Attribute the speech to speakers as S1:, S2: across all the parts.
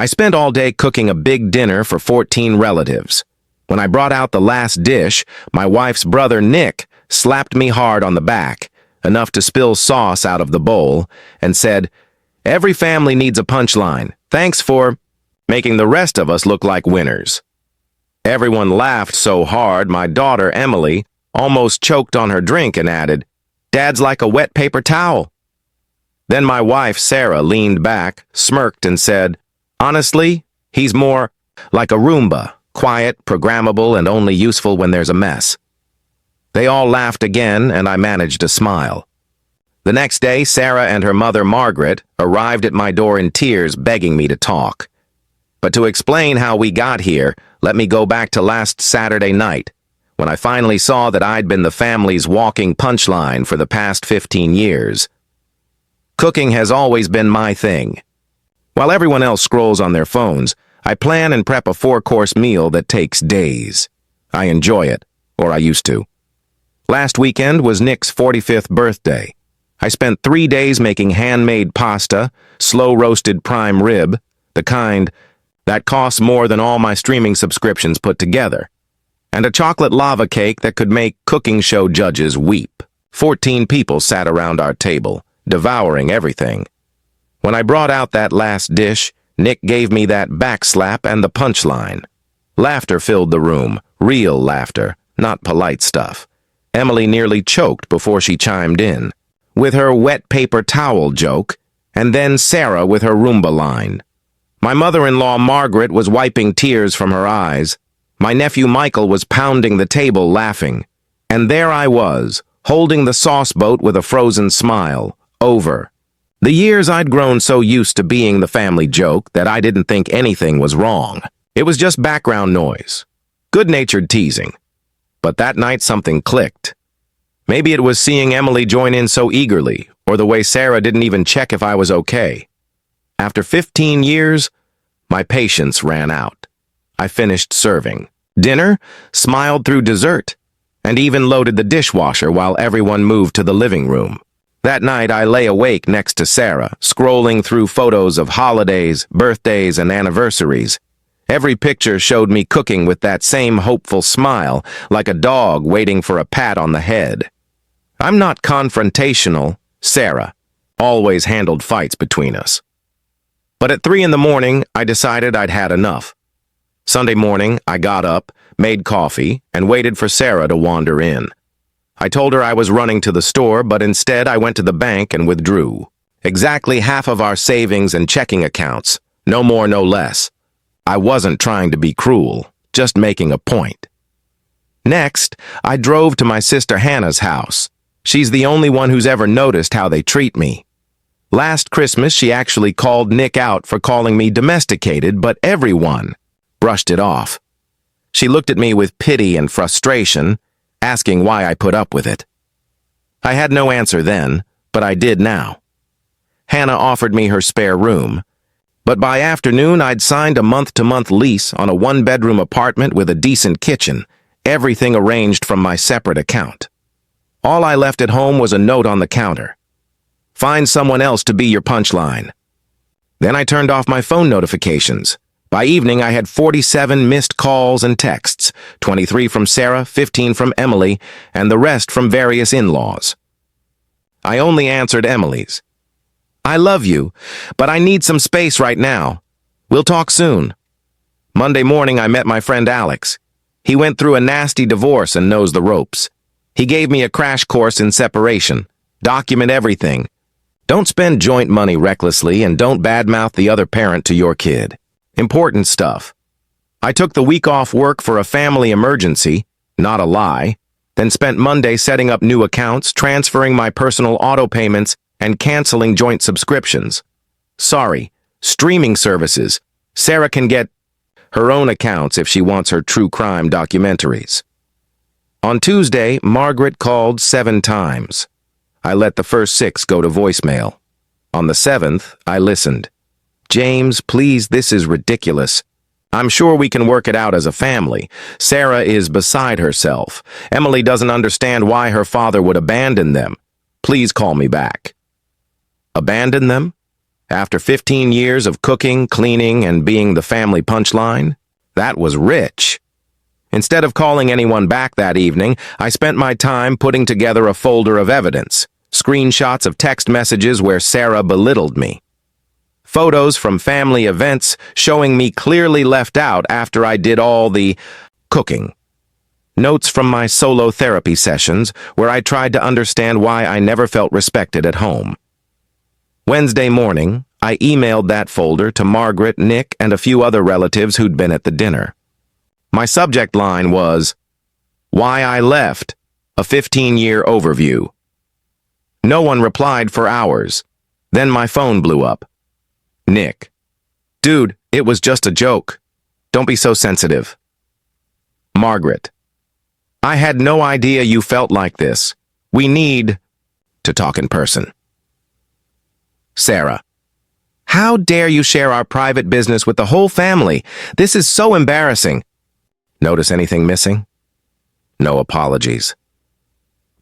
S1: I spent all day cooking a big dinner for 14 relatives. When I brought out the last dish, my wife's brother Nick slapped me hard on the back, enough to spill sauce out of the bowl, and said, "Every family needs a punchline. Thanks for making the rest of us look like winners." Everyone laughed so hard my daughter Emily almost choked on her drink and added, "Dad's like a wet paper towel." Then my wife Sarah leaned back, smirked, and said, "Honestly, he's more like a Roomba, quiet, programmable, and only useful when there's a mess." They all laughed again, and I managed a smile. The next day, Sarah and her mother Margaret arrived at my door in tears, begging me to talk. But to explain how we got here, let me go back to last Saturday night, when I finally saw that I'd been the family's walking punchline for the past 15 years. Cooking has always been my thing. While everyone else scrolls on their phones, I plan and prep a 4-course meal that takes days. I enjoy it, or I used to. Last weekend was Nick's 45th birthday. I spent 3 days making handmade pasta, slow-roasted prime rib, the kind that costs more than all my streaming subscriptions put together, and a chocolate lava cake that could make cooking show judges weep. 14 people sat around our table, devouring everything. When I brought out that last dish, Nick gave me that backslap and the punchline. Laughter filled the room, real laughter, not polite stuff. Emily nearly choked before she chimed in, with her wet paper towel joke, and then Sarah with her Roomba line. My mother-in-law Margaret was wiping tears from her eyes. My nephew Michael was pounding the table laughing. And there I was, holding the sauce boat with a frozen smile. Over. The years I'd grown so used to being the family joke that I didn't think anything was wrong. It was just background noise. Good-natured teasing. But that night something clicked. Maybe it was seeing Emily join in so eagerly, or the way Sarah didn't even check if I was okay. After 15 years, my patience ran out. I finished serving dinner, smiled through dessert, and even loaded the dishwasher while everyone moved to the living room. That night, I lay awake next to Sarah, scrolling through photos of holidays, birthdays, and anniversaries. Every picture showed me cooking with that same hopeful smile, like a dog waiting for a pat on the head. I'm not confrontational, Sarah. Always handled fights between us. But at 3 in the morning, I decided I'd had enough. Sunday morning, I got up, made coffee, and waited for Sarah to wander in. I told her I was running to the store, but instead I went to the bank and withdrew. Exactly half of our savings and checking accounts. No more, no less. I wasn't trying to be cruel, just making a point. Next, I drove to my sister Hannah's house. She's the only one who's ever noticed how they treat me. Last Christmas, she actually called Nick out for calling me domesticated, but everyone brushed it off. She looked at me with pity and frustration, asking why I put up with it. I had no answer then, but I did now. Hannah offered me her spare room, but by afternoon I'd signed a month-to-month lease on a 1-bedroom apartment with a decent kitchen, everything arranged from my separate account. All I left at home was a note on the counter. Find someone else to be your punchline. Then I turned off my phone notifications. By evening, I had 47 missed calls and texts, 23 from Sarah, 15 from Emily, and the rest from various in-laws. I only answered Emily's. "I love you, but I need some space right now. We'll talk soon." Monday morning, I met my friend Alex. He went through a nasty divorce and knows the ropes. He gave me a crash course in separation. Document everything. Don't spend joint money recklessly, and don't badmouth the other parent to your kid. Important stuff. I took the week off work for a family emergency, not a lie, then spent Monday setting up new accounts, transferring my personal auto payments, and canceling joint subscriptions. Sorry, streaming services. Sarah can get her own accounts if she wants her true crime documentaries. On Tuesday, Margaret called 7 times. I let the first 6 go to voicemail. On the 7th, I listened. "James, please, this is ridiculous. I'm sure we can work it out as a family. Sarah is beside herself. Emily doesn't understand why her father would abandon them. Please call me back." Abandon them? After 15 years of cooking, cleaning, and being the family punchline, that was rich. Instead of calling anyone back that evening, I spent my time putting together a folder of evidence, screenshots of text messages where Sarah belittled me, photos from family events showing me clearly left out after I did all the cooking, notes from my solo therapy sessions where I tried to understand why I never felt respected at home. Wednesday morning, I emailed that folder to Margaret, Nick, and a few other relatives who'd been at the dinner. My subject line was, "Why I Left, a 15-year overview." No one replied for hours. Then my phone blew up. Nick: "Dude, it was just a joke. Don't be so sensitive." Margaret: "I had no idea you felt like this. We need to talk in person." Sarah: "How dare you share our private business with the whole family? This is so embarrassing." Notice anything missing? No apologies.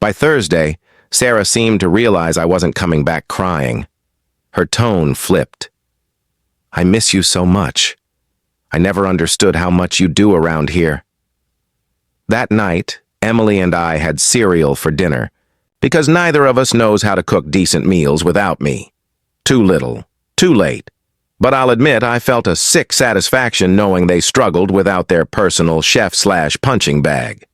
S1: By Thursday, Sarah seemed to realize I wasn't coming back crying. Her tone flipped. "I miss you so much. I never understood how much you do around here." That night, Emily and I had cereal for dinner, because neither of us knows how to cook decent meals without me. Too little, too late. But I'll admit I felt a sick satisfaction knowing they struggled without their personal chef/punching bag.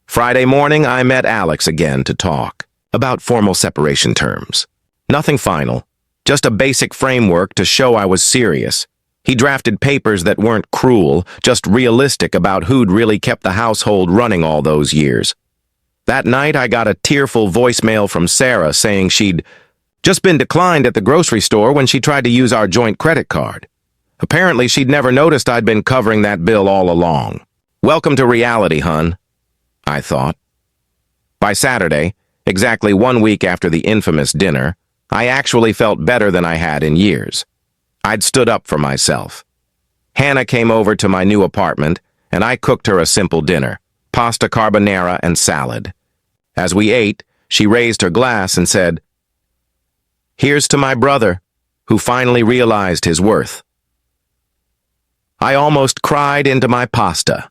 S1: Friday morning, I met Alex again to talk about formal separation terms. Nothing final, just a basic framework to show I was serious. He drafted papers that weren't cruel, just realistic about who'd really kept the household running all those years. That night, I got a tearful voicemail from Sarah saying she'd just been declined at the grocery store when she tried to use our joint credit card. Apparently, she'd never noticed I'd been covering that bill all along. Welcome to reality, hun, I thought. By Saturday, exactly 1 week after the infamous dinner, I actually felt better than I had in years. I'd stood up for myself. Hannah came over to my new apartment, and I cooked her a simple dinner, pasta carbonara and salad. As we ate, she raised her glass and said, "Here's to my brother, who finally realized his worth." I almost cried into my pasta.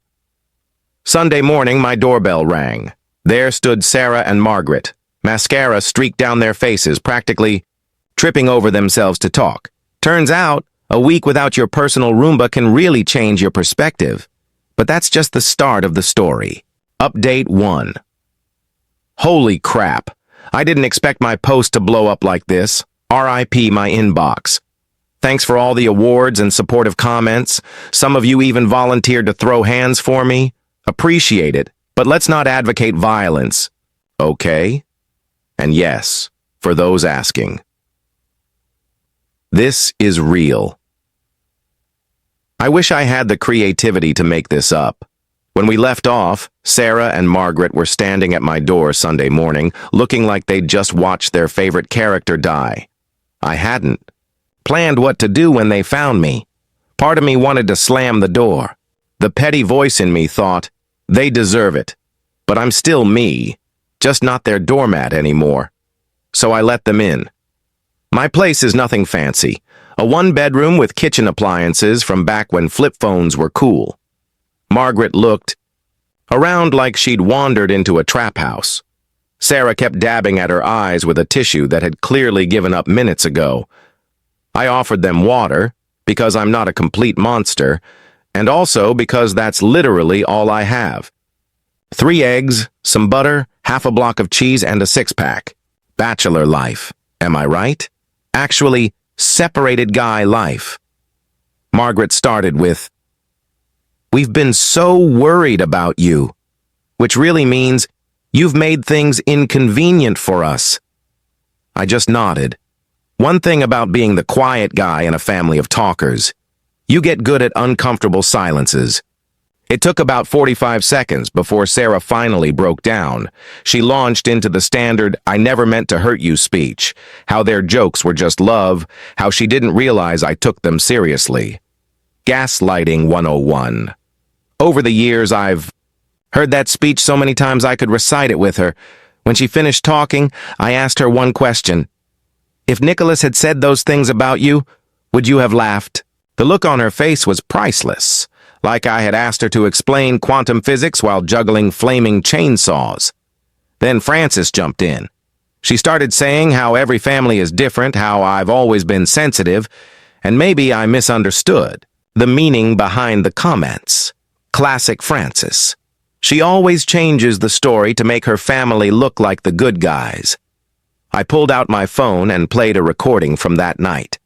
S1: Sunday morning, my doorbell rang. There stood Sarah and Margaret, mascara streaked down their faces, practically tripping over themselves to talk. Turns out, a week without your personal Roomba can really change your perspective. But that's just the start of the story. Update 1. Holy crap. I didn't expect my post to blow up like this. RIP my inbox. Thanks for all the awards and supportive comments. Some of you even volunteered to throw hands for me. Appreciate it, but let's not advocate violence. Okay? And yes, for those asking. This is real. I wish I had the creativity to make this up. When we left off, Sarah and Margaret were standing at my door Sunday morning, looking like they'd just watched their favorite character die. I hadn't planned what to do when they found me. Part of me wanted to slam the door. The petty voice in me thought, they deserve it. But I'm still me, just not their doormat anymore. So I let them in. My place is nothing fancy. A one-bedroom with kitchen appliances from back when flip phones were cool. Margaret looked around like she'd wandered into a trap house. Sarah kept dabbing at her eyes with a tissue that had clearly given up minutes ago. I offered them water, because I'm not a complete monster, and also because that's literally all I have. 3 eggs, some butter, half a block of cheese, and a 6-pack. Bachelor life, am I right? Actually, separated guy life. Margaret started with, "We've been so worried about you," which really means you've made things inconvenient for us. I just nodded. One thing about being the quiet guy in a family of talkers, you get good at uncomfortable silences. It took about 45 seconds before Sarah finally broke down. She launched into the standard "I never meant to hurt you" speech, how their jokes were just love, how she didn't realize I took them seriously. Gaslighting 101. Over the years, I've heard that speech so many times I could recite it with her. When she finished talking, I asked her one question. If Nicholas had said those things about you, would you have laughed? The look on her face was priceless, like I had asked her to explain quantum physics while juggling flaming chainsaws. Then Frances jumped in. She started saying how every family is different, how I've always been sensitive, and maybe I misunderstood the meaning behind the comments. Classic Frances. She always changes the story to make her family look like the good guys. I pulled out my phone and played a recording from that night.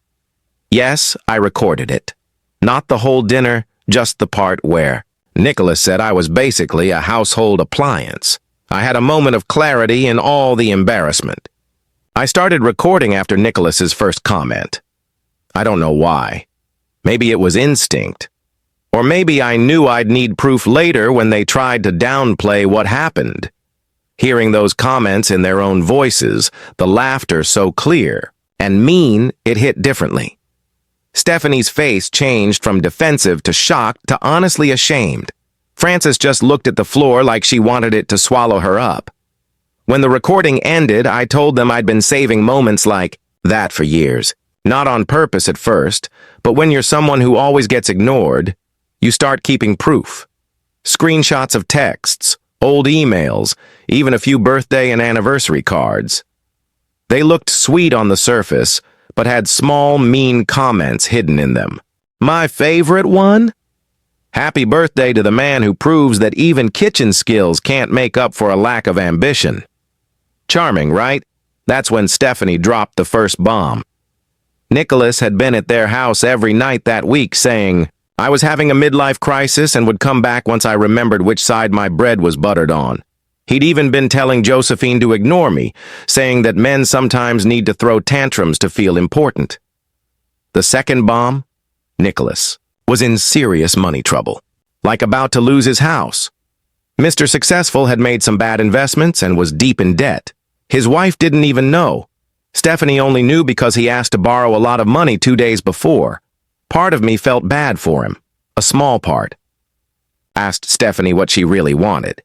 S1: Yes, I recorded it. Not the whole dinner, just the part where Nicholas said I was basically a household appliance. I had a moment of clarity in all the embarrassment. I started recording after Nicholas's first comment. I don't know why. Maybe it was instinct. Or maybe I knew I'd need proof later when they tried to downplay what happened. Hearing those comments in their own voices, the laughter so clear and mean, it hit differently. Stephanie's face changed from defensive to shocked to honestly ashamed. Frances just looked at the floor like she wanted it to swallow her up. When the recording ended, I told them I'd been saving moments like that for years. Not on purpose at first, but when you're someone who always gets ignored, you start keeping proof. Screenshots of texts, old emails, even a few birthday and anniversary cards. They looked sweet on the surface, but had small, mean comments hidden in them. My favorite one? Happy birthday to the man who proves that even kitchen skills can't make up for a lack of ambition. Charming, right? That's when Stephanie dropped the first bomb. Nicholas had been at their house every night that week saying, I was having a midlife crisis and would come back once I remembered which side my bread was buttered on. He'd even been telling Josephine to ignore me, saying that men sometimes need to throw tantrums to feel important. The second bomb, Nicholas, was in serious money trouble, like about to lose his house. Mr. Successful had made some bad investments and was deep in debt. His wife didn't even know. Stephanie only knew because he asked to borrow a lot of money 2 days before. Part of me felt bad for him, a small part. Asked Stephanie what she really wanted.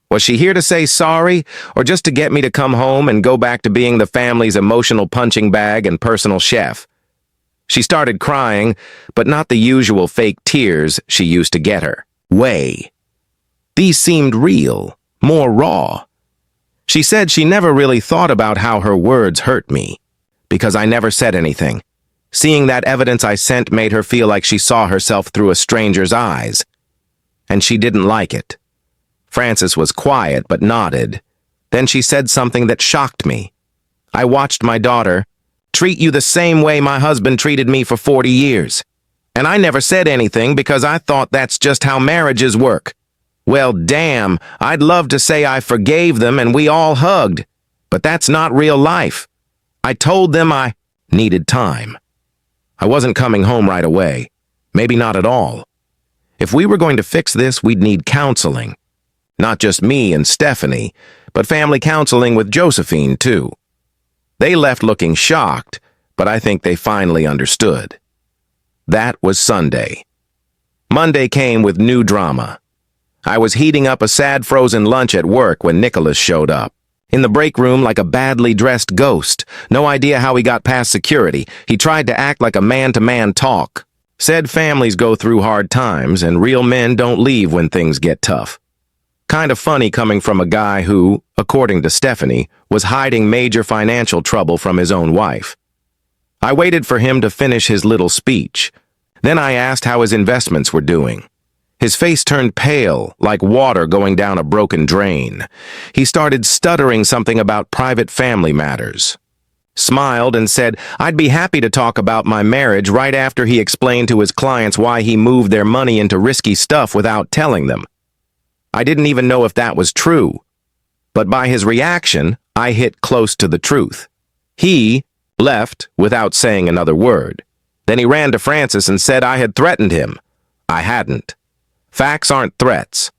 S1: Was she here to say sorry, or just to get me to come home and go back to being the family's emotional punching bag and personal chef? She started crying, but not the usual fake tears she used to get her. Way. These seemed real, more raw. She said she never really thought about how her words hurt me, because I never said anything. Seeing that evidence I sent made her feel like she saw herself through a stranger's eyes. And she didn't like it. Frances was quiet but nodded. Then she said something that shocked me. I watched my daughter treat you the same way my husband treated me for 40 years. And I never said anything because I thought that's just how marriages work. Well, damn, I'd love to say I forgave them and we all hugged. But that's not real life. I told them I needed time. I wasn't coming home right away. Maybe not at all. If we were going to fix this, we'd need counseling. Not just me and Stephanie, but family counseling with Josephine, too. They left looking shocked, but I think they finally understood. That was Sunday. Monday came with new drama. I was heating up a sad frozen lunch at work when Nicholas showed up. In the break room like a badly dressed ghost. No idea how he got past security. He tried to act like a man-to-man talk. Said families go through hard times and real men don't leave when things get tough. Kind of funny coming from a guy who, according to Stephanie, was hiding major financial trouble from his own wife. I waited for him to finish his little speech. Then I asked how his investments were doing. His face turned pale, like water going down a broken drain. He started stuttering something about private family matters. Smiled and said, I'd be happy to talk about my marriage right after he explained to his clients why he moved their money into risky stuff without telling them. I didn't even know if that was true. But by his reaction, I hit close to the truth. He left without saying another word. Then he ran to Frances and said I had threatened him. I hadn't. Facts aren't threats.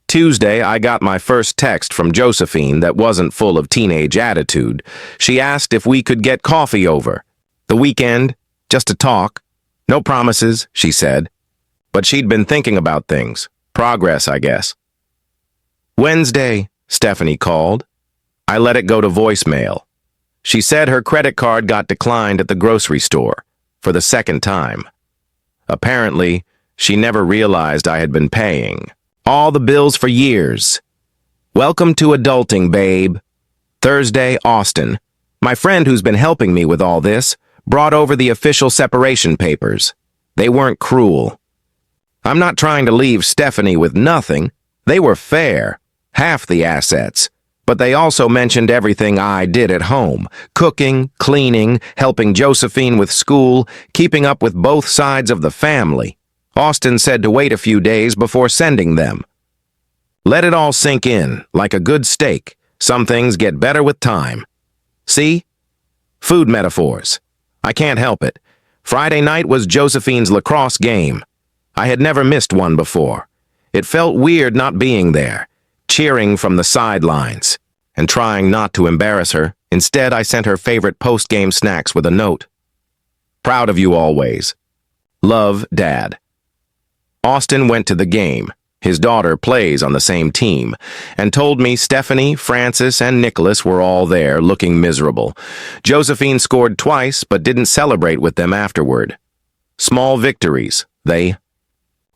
S1: Tuesday, I got my first text from Josephine that wasn't full of teenage attitude. She asked if we could get coffee over. The weekend, just to talk. No promises, she said. But she'd been thinking about things. Progress, I guess. Wednesday, Stephanie called. I let it go to voicemail. She said her credit card got declined at the grocery store for the second time. Apparently, she never realized I had been paying all the bills for years. Welcome to adulting, babe. Thursday, Austin. My friend who's been helping me with all this brought over the official separation papers. They weren't cruel. I'm not trying to leave Stephanie with nothing. They were fair, half the assets. But they also mentioned everything I did at home: cooking, cleaning, helping Josephine with school, keeping up with both sides of the family. Austin said to wait a few days before sending them. Let it all sink in, like a good steak. Some things get better with time. See? Food metaphors. I can't help it. Friday night was Josephine's lacrosse game. I had never missed one before. It felt weird not being there, cheering from the sidelines, and trying not to embarrass her. Instead, I sent her favorite post-game snacks with a note. Proud of you always. Love, Dad. Austin went to the game. His daughter plays on the same team, and told me Stephanie, Francis, and Nicholas were all there, looking miserable. Josephine scored twice, but didn't celebrate with them afterward. Small victories, they.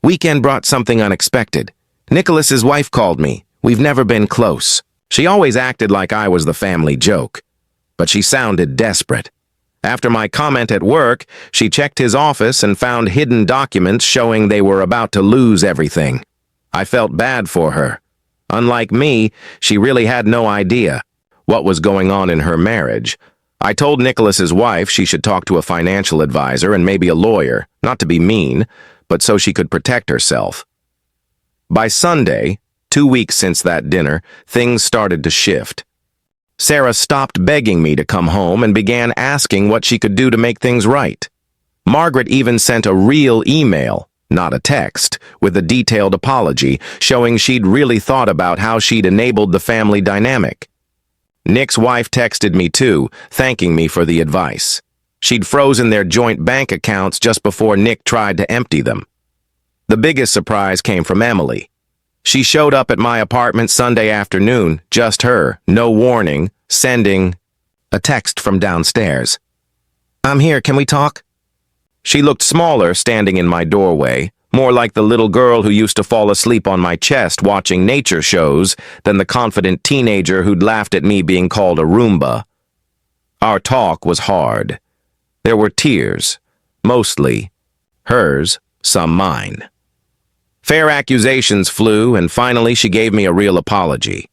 S1: Weekend brought something unexpected. Nicholas's wife called me. We've never been close. She always acted like I was the family joke, but she sounded desperate. After my comment at work, she checked his office and found hidden documents showing they were about to lose everything. I felt bad for her. Unlike me, she really had no idea what was going on in her marriage. I told Nicholas's wife she should talk to a financial advisor and maybe a lawyer, not to be mean, but so she could protect herself. By Sunday, 2 weeks since that dinner, things started to shift. Sarah stopped begging me to come home and began asking what she could do to make things right. Margaret even sent a real email, not a text, with a detailed apology, showing she'd really thought about how she'd enabled the family dynamic. Nick's wife texted me too, thanking me for the advice. She'd frozen their joint bank accounts just before Nick tried to empty them. The biggest surprise came from Emily. She showed up at my apartment Sunday afternoon, just her, no warning, sending a text from downstairs. I'm here, can we talk? She looked smaller standing in my doorway, more like the little girl who used to fall asleep on my chest watching nature shows than the confident teenager who'd laughed at me being called a Roomba. Our talk was hard. There were tears, mostly hers, some mine. Fair accusations flew, and finally she gave me a real apology.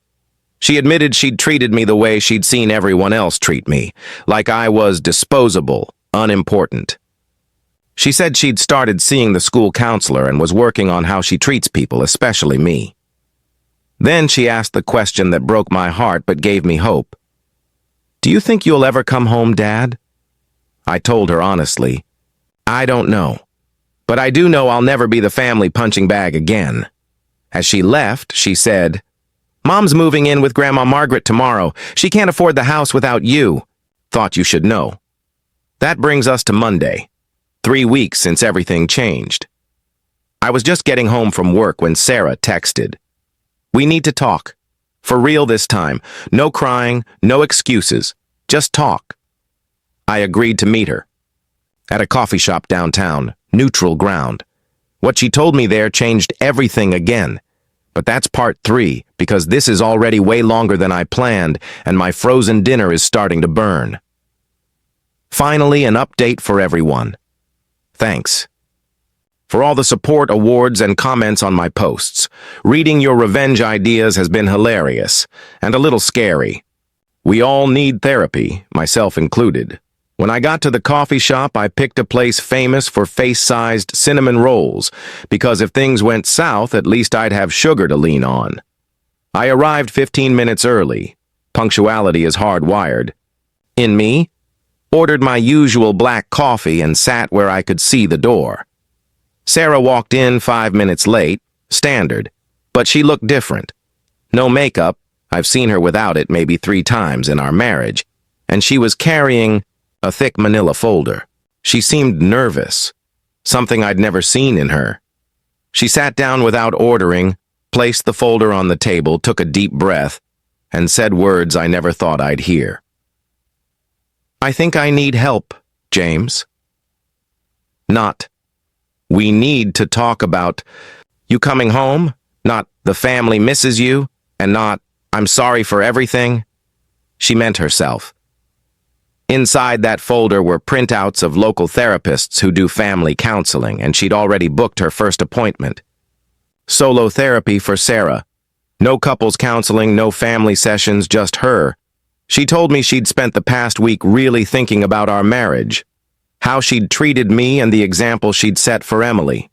S1: She admitted she'd treated me the way she'd seen everyone else treat me, like I was disposable, unimportant. She said she'd started seeing the school counselor and was working on how she treats people, especially me. Then she asked the question that broke my heart but gave me hope. Do you think you'll ever come home, Dad? I told her honestly, I don't know. But I do know I'll never be the family punching bag again. As she left, she said, Mom's moving in with Grandma Margaret tomorrow. She can't afford the house without you. Thought you should know. That brings us to Monday. 3 weeks since everything changed. I was just getting home from work when Sarah texted. We need to talk. For real this time. No crying, no excuses. Just talk. I agreed to meet her. At a coffee shop downtown, neutral ground. What she told me there changed everything again. But that's part 3, because this is already way longer than I planned, and my frozen dinner is starting to burn. Finally, an update for everyone. Thanks. For all the support, awards, and comments on my posts. Reading your revenge ideas has been hilarious, and a little scary. We all need therapy, myself included. When I got to the coffee shop, I picked a place famous for face-sized cinnamon rolls, because if things went south, at least I'd have sugar to lean on. I arrived 15 minutes early. Punctuality is hardwired. In me, ordered my usual black coffee and sat where I could see the door. Sarah walked in 5 minutes late, standard, but she looked different. No makeup, I've seen her without it maybe 3 times in our marriage, and she was carrying a thick manila folder. She seemed nervous, something I'd never seen in her. She sat down without ordering, placed the folder on the table, took a deep breath, and said words I never thought I'd hear. I think I need help, James. Not, we need to talk about you coming home, not the family misses you, and not, I'm sorry for everything. She meant herself. Inside that folder were printouts of local therapists who do family counseling, and she'd already booked her first appointment. Solo therapy for Sarah. No couples counseling, no family sessions, just her. She told me she'd spent the past week really thinking about our marriage, how she'd treated me and the example she'd set for Emily.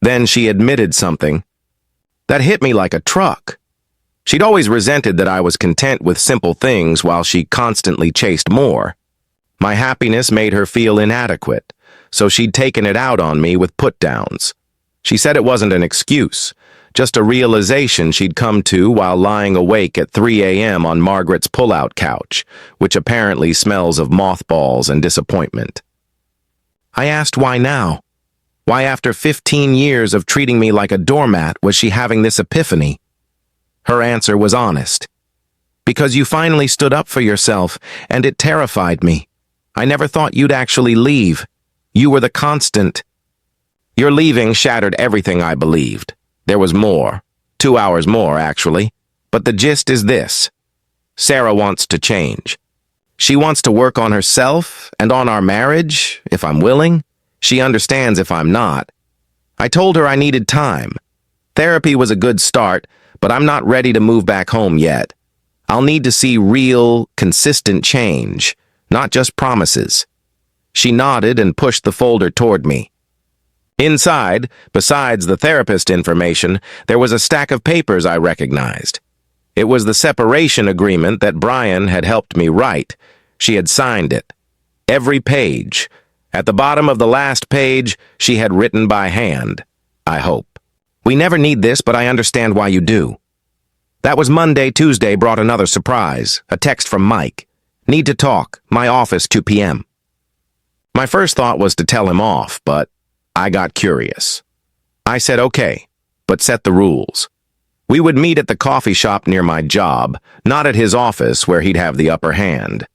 S1: Then she admitted something that hit me like a truck. She'd always resented that I was content with simple things while she constantly chased more. My happiness made her feel inadequate, so she'd taken it out on me with put-downs. She said it wasn't an excuse, just a realization she'd come to while lying awake at 3 a.m. on Margaret's pull-out couch, which apparently smells of mothballs and disappointment. I asked why now? Why after 15 years of treating me like a doormat was she having this epiphany? Her answer was honest. Because you finally stood up for yourself, and it terrified me. I never thought you'd actually leave. You were the constant. Your leaving shattered everything I believed. There was more. 2 hours more, actually. But the gist is this. Sarah wants to change. She wants to work on herself and on our marriage, if I'm willing. She understands if I'm not. I told her I needed time. Therapy was a good start, but I'm not ready to move back home yet. I'll need to see real, consistent change, not just promises. She nodded and pushed the folder toward me. Inside, besides the therapist information, there was a stack of papers I recognized. It was the separation agreement that Brian had helped me write. She had signed it. Every page. At the bottom of the last page, she had written by hand. I hope. We never need this, but I understand why you do. That was Monday. Tuesday brought another surprise. A text from Mike. Need to talk. My office, 2 p.m. My first thought was to tell him off, but I got curious. I said okay, but set the rules. We would meet at the coffee shop near my job, not at his office where he'd have the upper hand.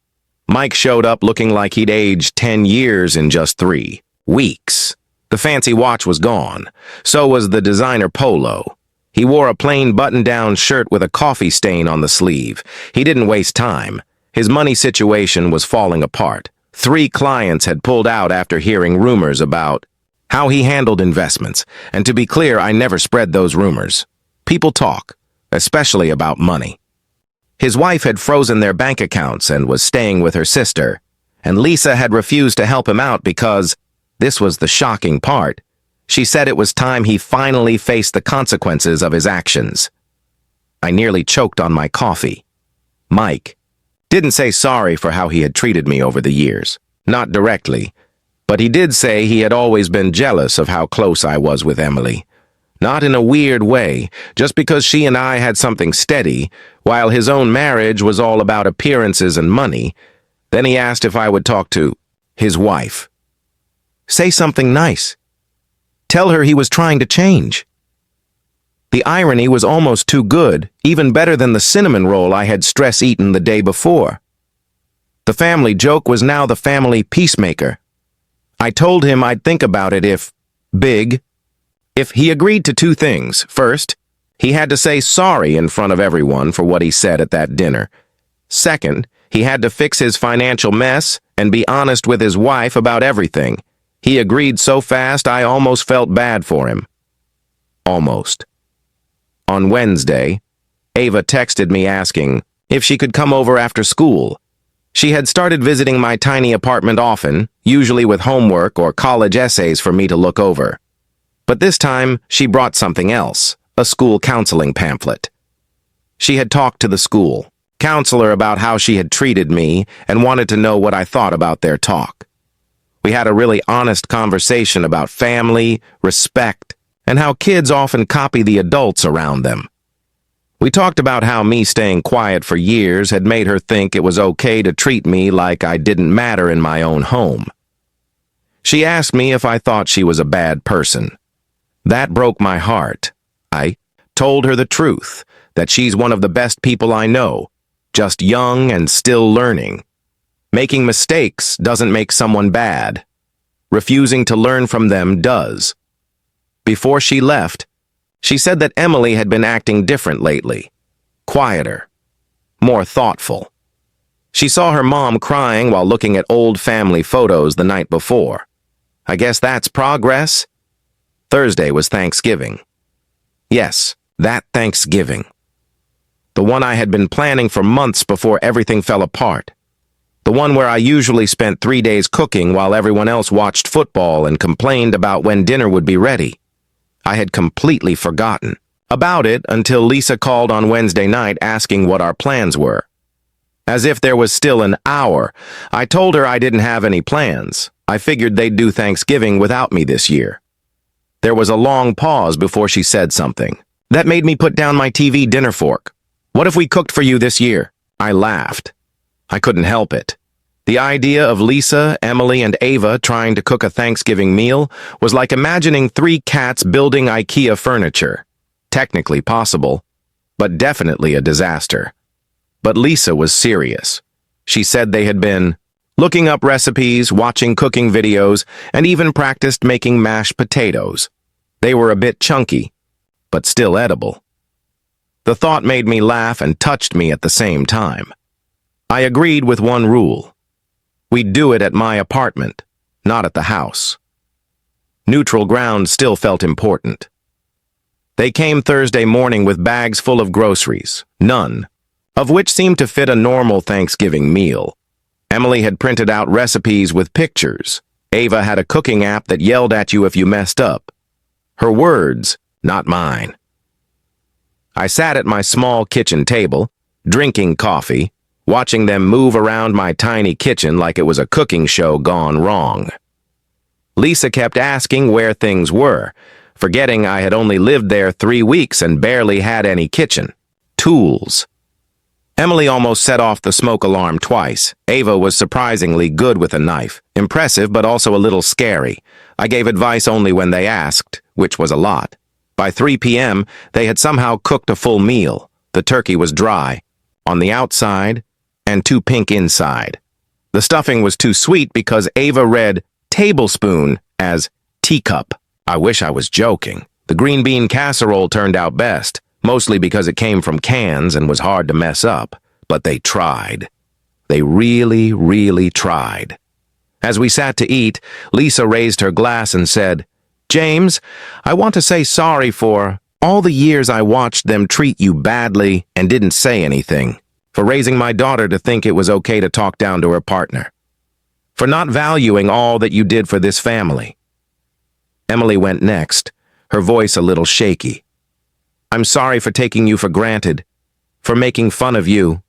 S1: Mike showed up looking like he'd aged 10 years in just 3 weeks. The fancy watch was gone. So was the designer polo. He wore a plain button-down shirt with a coffee stain on the sleeve. He didn't waste time. His money situation was falling apart. 3 clients had pulled out after hearing rumors about how he handled investments. And to be clear, I never spread those rumors. People talk, especially about money. His wife had frozen their bank accounts and was staying with her sister. And Lisa had refused to help him out because, this was the shocking part, she said it was time he finally faced the consequences of his actions. I nearly choked on my coffee. Mike didn't say sorry for how he had treated me over the years. Not directly. But he did say he had always been jealous of how close I was with Emily. Not in a weird way, just because she and I had something steady, while his own marriage was all about appearances and money. Then he asked if I would talk to his wife. Say something nice. Tell her he was trying to change. The irony was almost too good, even better than the cinnamon roll I had stress-eaten the day before. The family joke was now the family peacemaker. I told him I'd think about it if he agreed to 2 things. First, he had to say sorry in front of everyone for what he said at that dinner. Second, he had to fix his financial mess and be honest with his wife about everything. He agreed so fast I almost felt bad for him. Almost. On Wednesday, Ava texted me asking if she could come over after school. She had started visiting my tiny apartment often, usually with homework or college essays for me to look over. But this time, she brought something else, a school counseling pamphlet. She had talked to the school counselor about how she had treated me and wanted to know what I thought about their talk. We had a really honest conversation about family, respect, and how kids often copy the adults around them. We talked about how me staying quiet for years had made her think it was okay to treat me like I didn't matter in my own home. She asked me if I thought she was a bad person. That broke my heart. I told her the truth, that she's one of the best people I know, just young and still learning. Making mistakes doesn't make someone bad. Refusing to learn from them does. Before she left, she said that Emily had been acting different lately. Quieter. More thoughtful. She saw her mom crying while looking at old family photos the night before. I guess that's progress? Thursday was Thanksgiving. Yes, that Thanksgiving. The one I had been planning for months before everything fell apart. The one where I usually spent 3 days cooking while everyone else watched football and complained about when dinner would be ready. I had completely forgotten about it until Lisa called on Wednesday night asking what our plans were. As if there was still an hour, I told her I didn't have any plans. I figured they'd do Thanksgiving without me this year. There was a long pause before she said something. That made me put down my TV dinner fork. What if we cooked for you this year? I laughed. I couldn't help it. The idea of Lisa, Emily, and Ava trying to cook a Thanksgiving meal was like imagining 3 cats building IKEA furniture. Technically possible, but definitely a disaster. But Lisa was serious. She said they had been looking up recipes, watching cooking videos, and even practiced making mashed potatoes. They were a bit chunky, but still edible. The thought made me laugh and touched me at the same time. I agreed with one rule. We'd do it at my apartment, not at the house. Neutral ground still felt important. They came Thursday morning with bags full of groceries, none of which seemed to fit a normal Thanksgiving meal. Emily had printed out recipes with pictures. Ava had a cooking app that yelled at you if you messed up. Her words, not mine. I sat at my small kitchen table, drinking coffee, watching them move around my tiny kitchen like it was a cooking show gone wrong. Lisa kept asking where things were, forgetting I had only lived there 3 weeks and barely had any kitchen. Tools. Emily almost set off the smoke alarm twice. Ava was surprisingly good with a knife. Impressive, but also a little scary. I gave advice only when they asked, which was a lot. By 3 p.m., they had somehow cooked a full meal. The turkey was dry, on the outside, and too pink inside. The stuffing was too sweet because Ava read tablespoon as teacup. I wish I was joking. The green bean casserole turned out best, mostly because it came from cans and was hard to mess up. But they tried. They really, really tried. As we sat to eat, Lisa raised her glass and said, "James, I want to say sorry for all the years I watched them treat you badly and didn't say anything. For raising my daughter to think it was okay to talk down to her partner. For not valuing all that you did for this family." Emily went next, her voice a little shaky. "I'm sorry for taking you for granted, for making fun of you,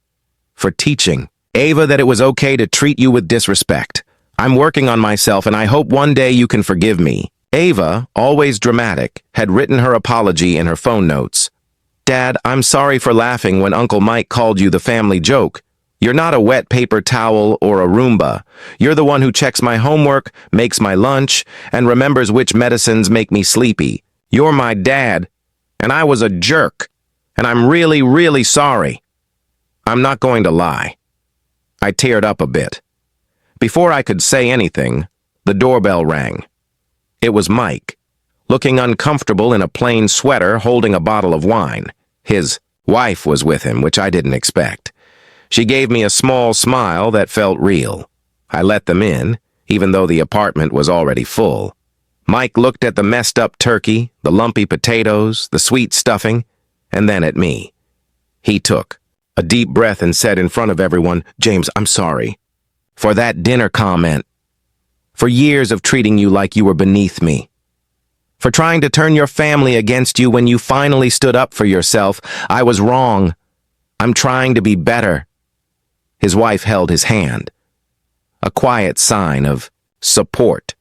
S1: for teaching Ava that it was okay to treat you with disrespect. I'm working on myself and I hope one day you can forgive me." Ava, always dramatic, had written her apology in her phone notes. "Dad, I'm sorry for laughing when Uncle Mike called you the family joke. You're not a wet paper towel or a Roomba. You're the one who checks my homework, makes my lunch, and remembers which medicines make me sleepy. You're my dad, and I was a jerk, and I'm really, really sorry. I'm not going to lie." I teared up a bit. Before I could say anything, the doorbell rang. It was Mike, looking uncomfortable in a plain sweater holding a bottle of wine. His wife was with him, which I didn't expect. She gave me a small smile that felt real. I let them in, even though the apartment was already full. Mike looked at the messed up turkey, the lumpy potatoes, the sweet stuffing, and then at me. He took a deep breath and said in front of everyone, "James, I'm sorry. For that dinner comment. For years of treating you like you were beneath me. For trying to turn your family against you when you finally stood up for yourself. I was wrong. I'm trying to be better." His wife held his hand. A quiet sign of support.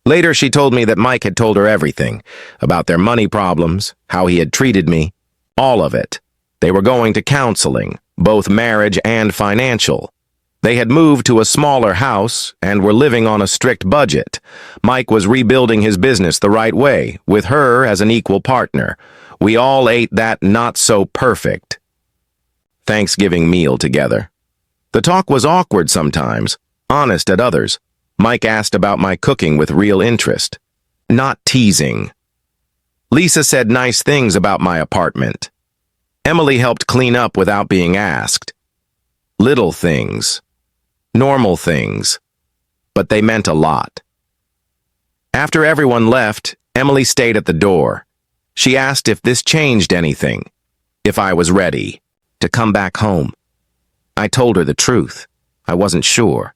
S1: Later, she told me that Mike had told her everything, about their money problems, how he had treated me, all of it. They were going to counseling, both marriage and financial. They had moved to a smaller house and were living on a strict budget. Mike was rebuilding his business the right way, with her as an equal partner. We all ate that not-so-perfect Thanksgiving meal together. The talk was awkward sometimes, honest at others. Mike asked about my cooking with real interest, not teasing. Lisa said nice things about my apartment. Emily helped clean up without being asked. Little things. Normal things. But they meant a lot. After everyone left, Emily stayed at the door. She asked if this changed anything, if I was ready to come back home. I told her the truth. I wasn't sure.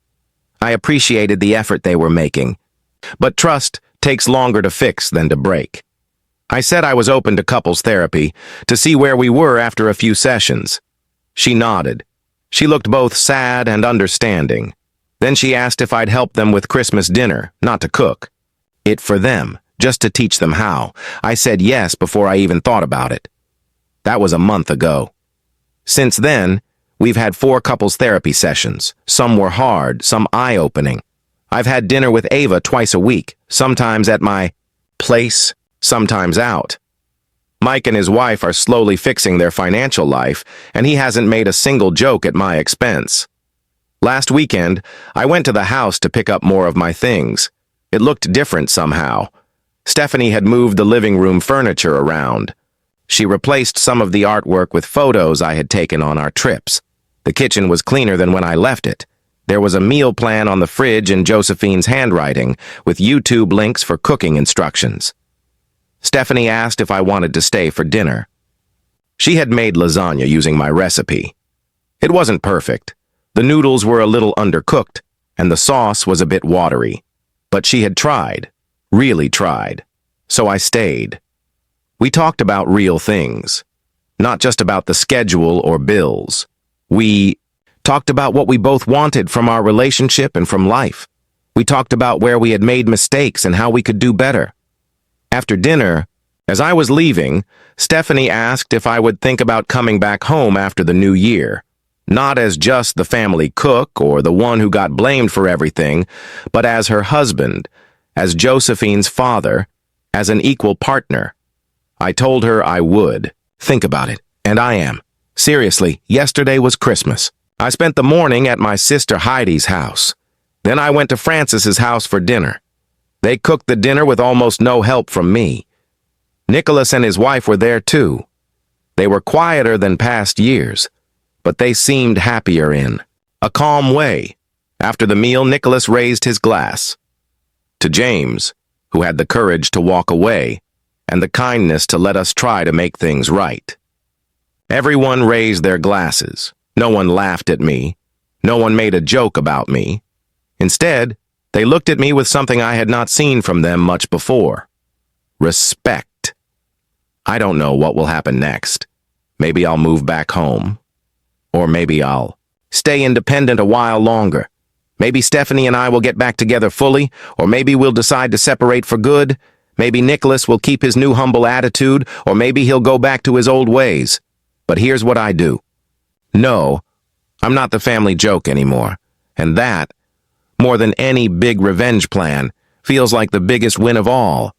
S1: I appreciated the effort they were making, but trust takes longer to fix than to break. I said I was open to couples therapy to see where we were after a few sessions. She nodded. She looked both sad and understanding. Then she asked if I'd help them with Christmas dinner, not to cook. It for them, just to teach them how. I said yes before I even thought about it. That was a month ago. Since then, we've had 4 couples therapy sessions. Some were hard, some eye-opening. I've had dinner with Ava twice a week, sometimes at my place, sometimes out. Mike and his wife are slowly fixing their financial life, and he hasn't made a single joke at my expense. Last weekend, I went to the house to pick up more of my things. It looked different somehow. Stephanie had moved the living room furniture around. She replaced some of the artwork with photos I had taken on our trips. The kitchen was cleaner than when I left it. There was a meal plan on the fridge in Josephine's handwriting, with YouTube links for cooking instructions. Stephanie asked if I wanted to stay for dinner. She had made lasagna using my recipe. It wasn't perfect. The noodles were a little undercooked, and the sauce was a bit watery. But she had tried, really tried, so I stayed. We talked about real things, not just about the schedule or bills. We talked about what we both wanted from our relationship and from life. We talked about where we had made mistakes and how we could do better. After dinner, as I was leaving, Stephanie asked if I would think about coming back home after the new year, not as just the family cook or the one who got blamed for everything, but as her husband, as Josephine's father, as an equal partner. I told her I would. Think about it, and I am. Seriously, yesterday was Christmas. I spent the morning at my sister Heidi's house. Then I went to Francis's house for dinner. They cooked the dinner with almost no help from me. Nicholas and his wife were there too. They were quieter than past years, but they seemed happier in a calm way. After the meal, Nicholas raised his glass to James, who had the courage to walk away and the kindness to let us try to make things right. Everyone raised their glasses. No one laughed at me. No one made a joke about me. Instead, they looked at me with something I had not seen from them much before. Respect. I don't know what will happen next. Maybe I'll move back home. Or maybe I'll stay independent a while longer. Maybe Stephanie and I will get back together fully, or maybe we'll decide to separate for good. Maybe Nicholas will keep his new humble attitude, or maybe he'll go back to his old ways. But here's what I do. No, I'm not the family joke anymore. And that, more than any big revenge plan, feels like the biggest win of all.